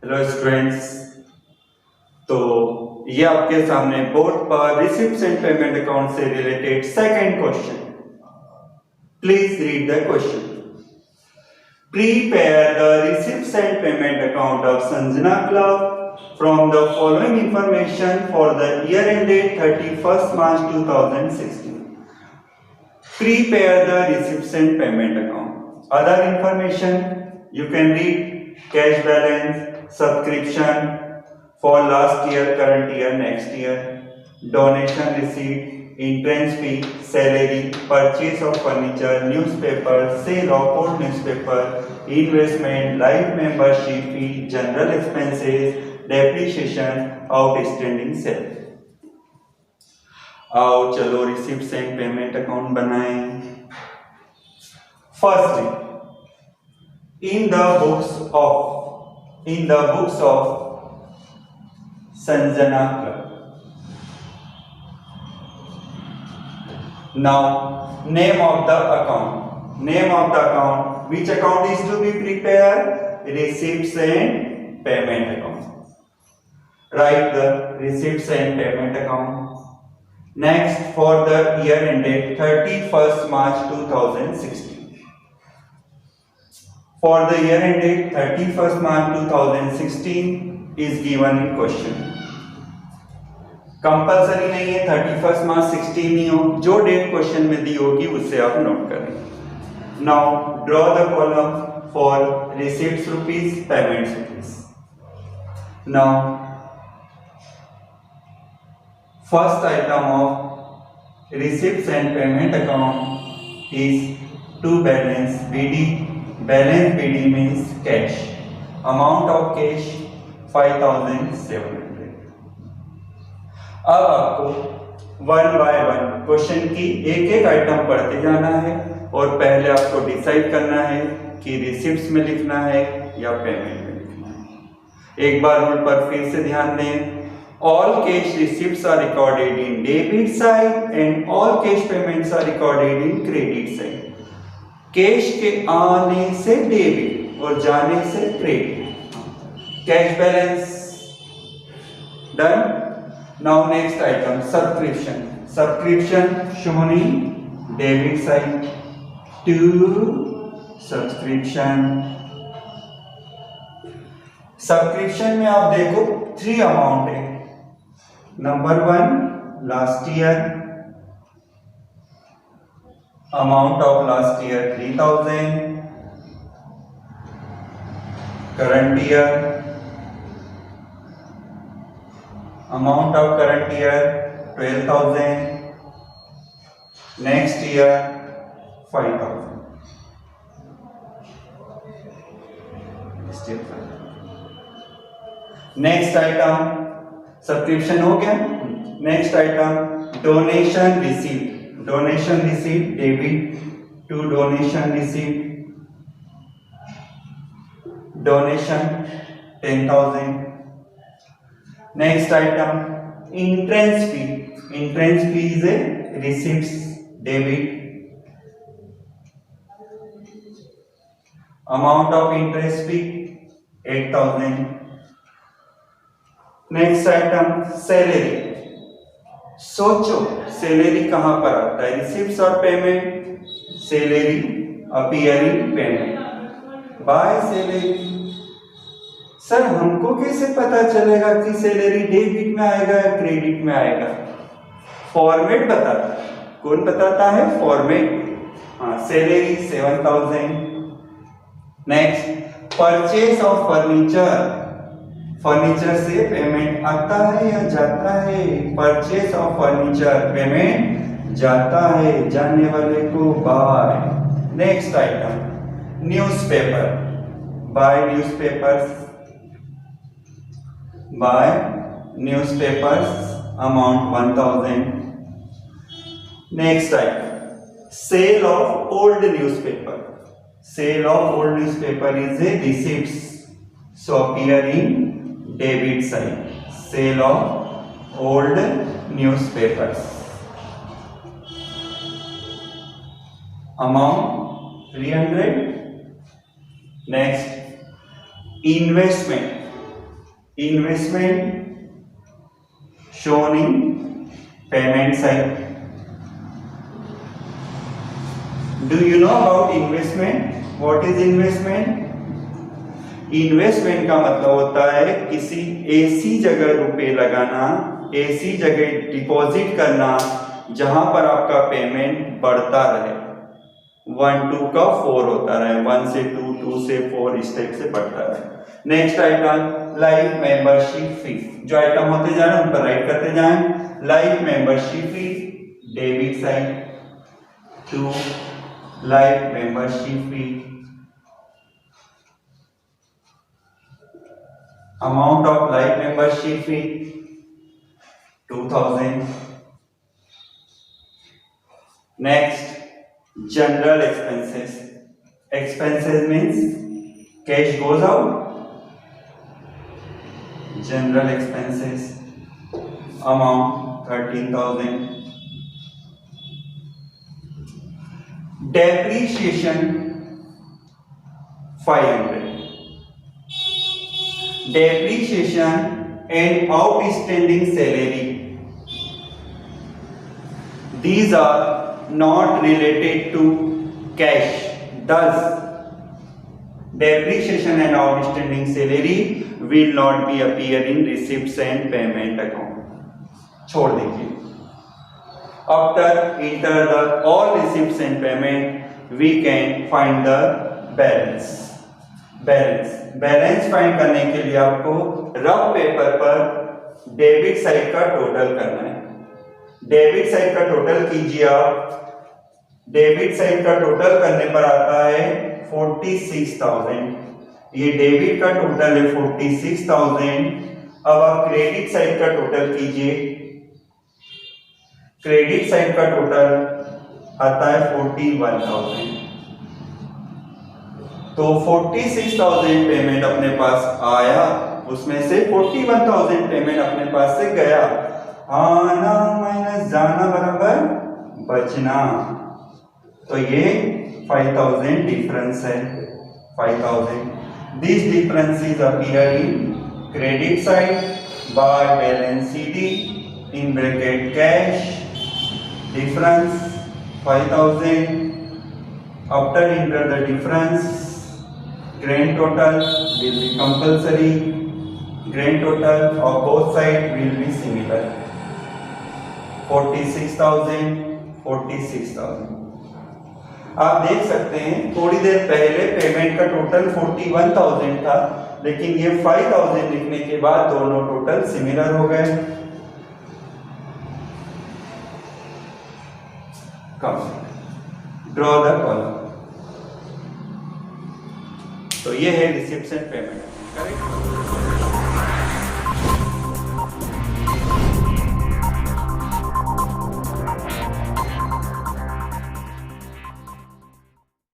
Hello students. तो ये आपके सामने बोर्ड पर रिसिप्ट्स एंड पेमेंट अकाउंट से related second question. Please read the question. Prepare the receipts and payment account of Sanjana Club from the following information for the year ended 31st March 2016. Prepare the receipts and payment account. Other information you can read: cash balance, subscription for last year, current year, next year, donation receipt, entrance fee, salary, purchase of furniture, newspaper, sale of old newspaper, investment, life membership fee, general expenses, depreciation, outstanding sale. आओ चलो receipts and payment account बनाएं। Firstly, in the books of Sanjana Club. Now, name of the account. Which account is to be prepared? Receipts and payment account. Write the receipts and payment account. Next, for the year ended 31st March 2016. For the year ended 31st March 2016 is given in question. Compulsory नहीं है 31st मार्च 16 ही हो, जो date question में दी होगी उससे आप note करें। Now draw the column for receipts rupees, payments rupees. Now first item of receipts and payment account is to balance BD. Balance BD means cash. Amount of cash 5700। अब आपको one by one question की एक एक item पढ़ते जाना है और पहले आपको डिसाइड करना है कि रिसिप्ट्स में लिखना है या पेमेंट में लिखना है। एक बार रूल पर फिर से ध्यान दें। All cash receipts are recorded in debit side and all cash payments are recorded in credit side. Cash के आने से डेबिट और जाने से credit. Cash balance done. Now next item, subscription. Subscription shown in debit side to subscription. Subscription में आप देखो 3 amount है। Number 1 last year, amount of last year 3000, current year, amount of current year 12,000, next year 5,000. Next item subscription हो गया। Next item donation receipt. Donation receipt debit to donation receipt, donation 10,000। Next item, entrance fee. Entrance fee is a receipts debit. Amount of interest fee 8,000. Next item, salary. सोचो salary कहां पर आता है, receipts और payment. Salary appearing payment by salary. Sir हमको कैसे पता चलेगा कि सैलरी डेबिट में आएगा या क्रेडिट में आएगा? फॉर्मेट बताता है। कौन बताता है? फॉर्मेट। हाँ, salary 7000। Next, purchase of furniture. Furniture से पेमेंट आता है या जाता है? परचेस ऑफ फर्नीचर पेमेंट जाता है, जाने वाले को by. Next item newspaper. By newspapers, buy newspapers, amount 1000. Next item, sale of old newspaper. Sale of old newspaper is a receipts, so appear in debit side. Sale of old newspapers, amount 300. Next, investment. investment shown in payment side. Do you know about investment? What is investment? Investment का मतलब होता है किसी ऐसी जगह रुपए लगाना, ऐसी जगह डिपॉजिट करना जहां पर आपका पेमेंट बढ़ता रहे। 1 2 का 4 होता रहे, 1 से 2, 2 से 4 इस टाइप से बढ़ता रहे। नेक्स्ट आइटम लाइफ मेंबरशिप फी। जो आइटम होते जा रहे हैं उन पर राइट करते जाएं। Life membership fee debit side to life membership fee, amount of life membership fee 2000. Next, general expenses. Expenses means cash goes out. General expenses amount 13,000. Depreciation 500. Depreciation and outstanding salary, these are not related to cash. Thus, depreciation and outstanding salary will not be appear in receipts and payment account. छोड़ दीजिए। After enter the all receipts and payment, we can find the balance. Balance find करने के लिए आपको rough paper पर debit side का total करना है। डेबिट साइड का टोटल कीजिए आप। डेबिट साइड का टोटल करने पर आता है 46,000। ये डेबिट का टोटल है 46,000। अब आप क्रेडिट साइड का टोटल कीजिए। क्रेडिट साइड का टोटल आता है 41,000। तो 46,000 पेमेंट अपने पास आया, उसमें से 41,000 पेमेंट अपने पास से गया। आना माइनस जाना बराबर बचना, तो ये 5,000 डिफरेंस है। 5,000 this difference is appear in credit side by balance CD in bracket cash difference 5,000। After enter the difference, grand total will be compulsory. Grand total of both sides will be similar. 46,000, 46,000। आप देख सकते हैं थोड़ी देर पहले payment का total 41,000 था, लेकिन ये 5,000 लिखने के बाद दोनों टोटल सिमिलर हो गए। Draw the column. तो ये है रिसिप्शन पेमेंट, करेक्ट।